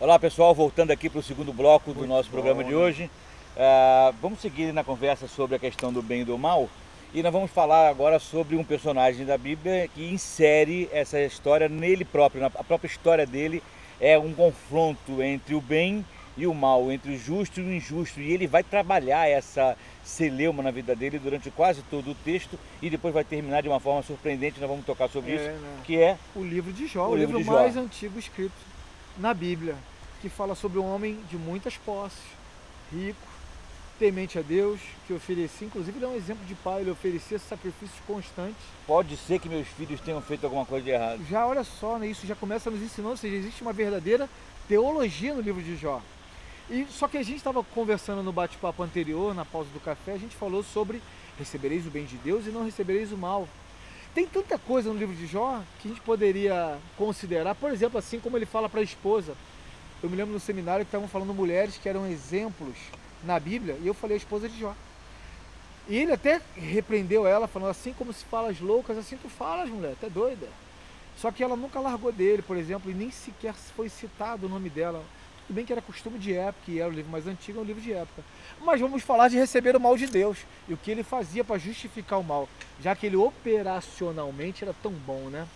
Olá pessoal, voltando aqui para o segundo bloco do nosso programa de hoje. Vamos seguir na conversa sobre a questão do bem e do mal. E nós vamos falar agora sobre um personagem da Bíblia que insere essa história nele próprio. A própria história dele é um confronto entre o bem e o mal, entre o justo e o injusto. E ele vai trabalhar essa celeuma na vida dele durante quase todo o texto e depois vai terminar de uma forma surpreendente. Nós vamos tocar sobre isso, que é o livro de Jó, o livro mais antigo escrito na Bíblia, que fala sobre um homem de muitas posses, rico, temente a Deus, que oferecia, inclusive ele é um exemplo de pai, ele oferecia sacrifícios constantes. Pode ser que meus filhos tenham feito alguma coisa de errado. Já olha só, né, isso já começa nos ensinando, ou seja, existe uma verdadeira teologia no livro de Jó. E só que a gente estava conversando no bate-papo anterior, na pausa do café, a gente falou sobre recebereis o bem de Deus e não recebereis o mal. Tem tanta coisa no livro de Jó que a gente poderia considerar, por exemplo, assim como ele fala para a esposa. Eu me lembro no seminário que estavam falando mulheres que eram exemplos na Bíblia, e eu falei a esposa de Jó. E ele até repreendeu ela, falando assim como se falas loucas, assim tu falas, mulher, tu é doida. Só que ela nunca largou dele, por exemplo, e nem sequer foi citado o nome dela. Tudo bem que era costume de época, e era o livro mais antigo, é um livro de época. Mas vamos falar de receber o mal de Deus, e o que ele fazia para justificar o mal, já que ele operacionalmente era tão bom, né?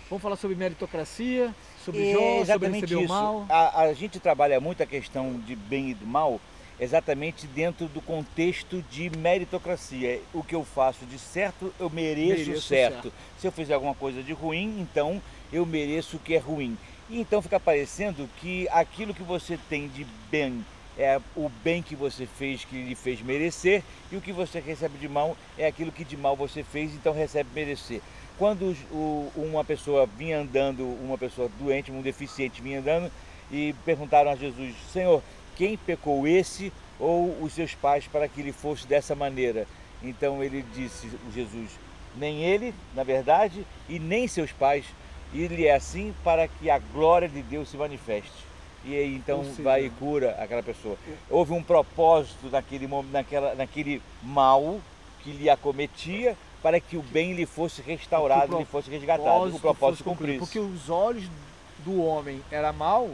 Vamos falar sobre meritocracia, sobre Jó, sobre receber o mal. A gente trabalha muito a questão de bem e do mal exatamente dentro do contexto de meritocracia. O que eu faço de certo, eu mereço certo. Se eu fizer alguma coisa de ruim, então eu mereço o que é ruim. E então fica parecendo que aquilo que você tem de bem é o bem que você fez, que lhe fez merecer, e o que você recebe de mal é aquilo que de mal você fez, então recebe merecer. Quando uma pessoa vinha andando, uma pessoa doente, um deficiente vinha andando, e perguntaram a Jesus: Senhor, quem pecou, esse ou os seus pais, para que ele fosse dessa maneira? Então ele disse, Jesus, nem ele, na verdade, e nem seus pais. Ele é assim para que a glória de Deus se manifeste. E aí então vai e cura aquela pessoa. Houve um propósito naquele mal que lhe acometia, para que o bem lhe fosse restaurado, lhe fosse resgatado, o propósito cumprido. Porque os olhos do homem era mal,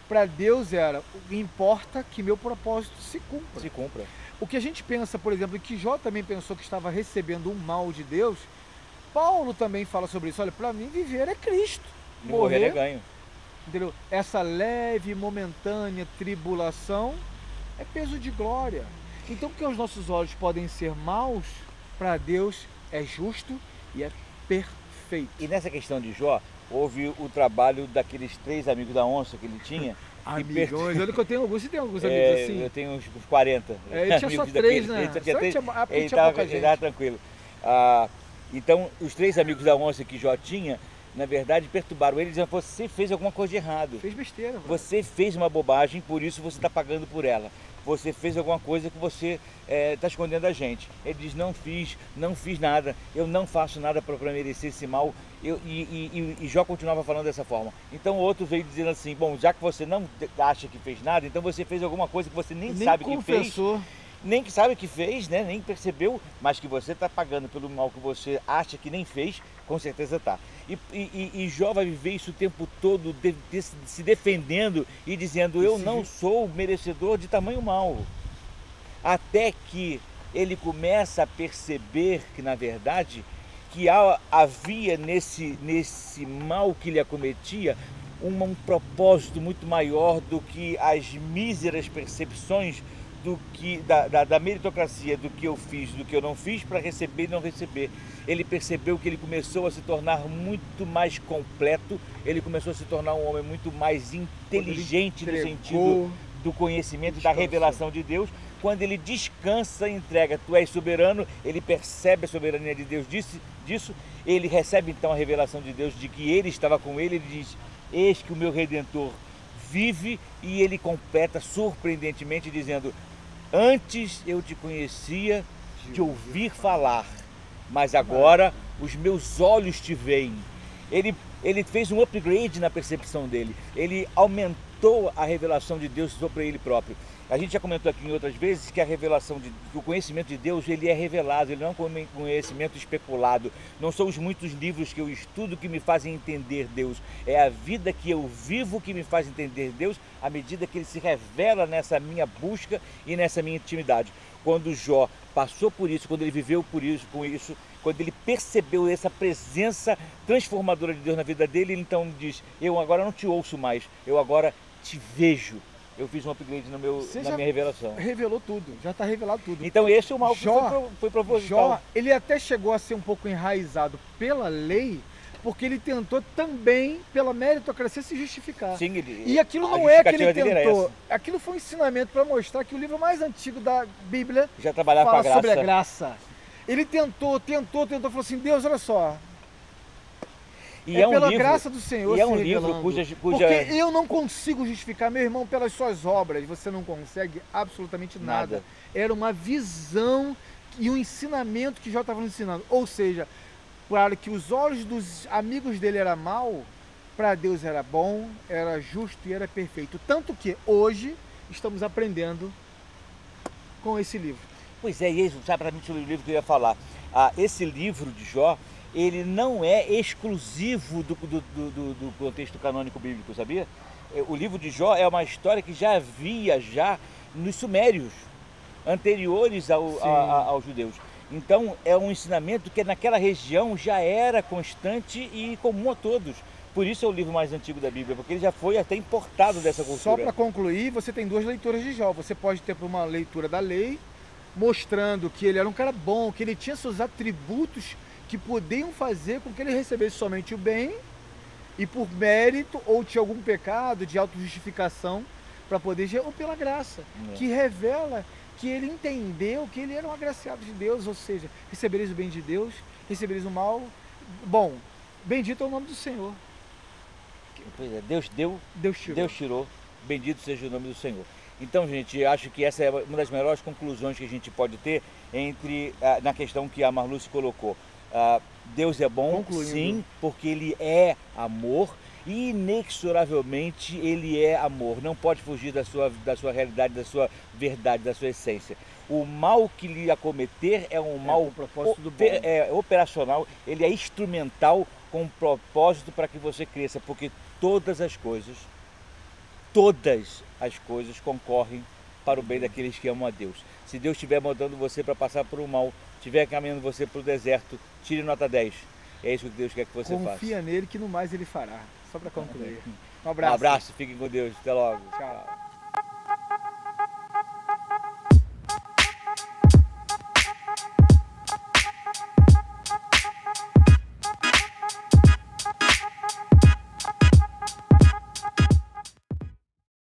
para Deus era, importa que meu propósito se cumpra. Se cumpra. O que a gente pensa, por exemplo, que Jó também pensou que estava recebendo um mal de Deus, Paulo também fala sobre isso. Olha, para mim viver é Cristo. Morrer é ganho. Entendeu? Essa leve, momentânea tribulação é peso de glória. Então, porque os nossos olhos podem ser maus, para Deus é justo e é perfeito. E nessa questão de Jó, houve o trabalho daqueles 3 amigos da onça que ele tinha. Amigões, olha que eu tenho alguns, você tem alguns amigos assim? Eu tenho uns 40. Ele tinha só 3, né? Ele estava tranquilo. Então, os 3 amigos da onça que Jó tinha, na verdade, perturbaram ele, dizendo: você fez alguma coisa de errado. Fez besteira. Mano. Você fez uma bobagem, por isso você está pagando por ela. Você fez alguma coisa que você está escondendo da gente. Ele diz: não fiz nada, eu não faço nada para merecer esse mal. E Jó continuava falando dessa forma. Então o outro veio dizendo assim: bom, já que você não acha que fez nada, então você fez alguma coisa que você nem sabe que fez. Nem que sabe que fez, né? Nem percebeu, mas que você está pagando pelo mal que você acha que nem fez, com certeza está. E Jó vai viver isso o tempo todo, se defendendo e dizendo: eu não sou merecedor de tamanho mal. Até que ele começa a perceber que, na verdade, que havia nesse mal que lhe acometia um propósito muito maior do que as míseras percepções da meritocracia, do que eu fiz, do que eu não fiz, para receber e não receber. Ele percebeu que ele começou a se tornar muito mais completo, ele começou a se tornar um homem muito mais inteligente no sentido do conhecimento, da revelação de Deus. Quando ele descansa e entrega, tu és soberano, ele percebe a soberania de Deus disso, ele recebe então a revelação de Deus de que ele estava com ele diz: eis que o meu Redentor vive, e ele completa surpreendentemente dizendo: antes eu te conhecia de ouvir falar, mas agora os meus olhos te veem. Ele fez um upgrade na percepção dele, ele aumentou a revelação de Deus sobre ele próprio. A gente já comentou aqui em outras vezes que a revelação, que o conhecimento de Deus, ele é revelado, ele não é um conhecimento especulado. Não são os muitos livros que eu estudo que me fazem entender Deus. É a vida que eu vivo que me faz entender Deus, à medida que ele se revela nessa minha busca e nessa minha intimidade. Quando Jó passou por isso, quando ele viveu por isso, com isso, quando ele percebeu essa presença transformadora de Deus na vida dele, ele então diz: eu agora não te ouço mais, eu agora te vejo. Eu fiz um upgrade na minha revelação. Revelou tudo, já está revelado tudo. Então esse é o mal que foi proposital. Jó, ele até chegou a ser um pouco enraizado pela lei, porque ele tentou também, pela meritocracia, se justificar. Sim, e aquilo não é que ele tentou. Aquilo foi um ensinamento para mostrar que o livro mais antigo da Bíblia já trabalhava fala com a sobre a graça. Ele tentou, falou assim: Deus, olha só. E é um pela livro, graça do Senhor. E é um livro cuja... Porque eu não consigo justificar meu irmão pelas suas obras. Você não consegue absolutamente nada. Era uma visão e um ensinamento que Jó estava ensinando. Ou seja, para que os olhos dos amigos dele era mau, para Deus era bom, era justo e era perfeito. Tanto que hoje estamos aprendendo com esse livro. Pois é, e isso, sabe para mim sobre o livro que eu ia falar. Esse livro de Jó, ele não é exclusivo do contexto canônico bíblico, sabia? O livro de Jó é uma história que já havia nos sumérios, anteriores aos judeus. Então é um ensinamento que naquela região já era constante e comum a todos. Por isso é o livro mais antigo da Bíblia, porque ele já foi até importado dessa cultura. Só para concluir, você tem duas leituras de Jó. Você pode ter uma leitura da lei, mostrando que ele era um cara bom, que ele tinha seus atributos que podiam fazer com que ele recebesse somente o bem, e por mérito ou tinha algum pecado de autojustificação para poder, ou pela graça, que revela que ele entendeu que ele era um agraciado de Deus, ou seja, recebereis o bem de Deus, recebereis o mal. Bom, bendito é o nome do Senhor. Pois é, Deus deu, Deus tirou, bendito seja o nome do Senhor. Então, gente, acho que essa é uma das melhores conclusões que a gente pode ter na questão que a Marluce colocou. Deus é bom, sim, porque Ele é amor e inexoravelmente Ele é amor. Não pode fugir da sua realidade, da sua verdade, da sua essência. O mal que lhe acometer é um mal propósito do bom. Operacional, ele é instrumental com um propósito para que você cresça, porque todas as coisas concorrem para o bem daqueles que amam a Deus. Se Deus estiver mandando você para passar por um mal, estiver caminhando você para o deserto, tire nota 10. É isso que Deus quer que você faça. Confia nele que no mais ele fará. Só para concluir. Um abraço, fiquem com Deus. Até logo. Tchau.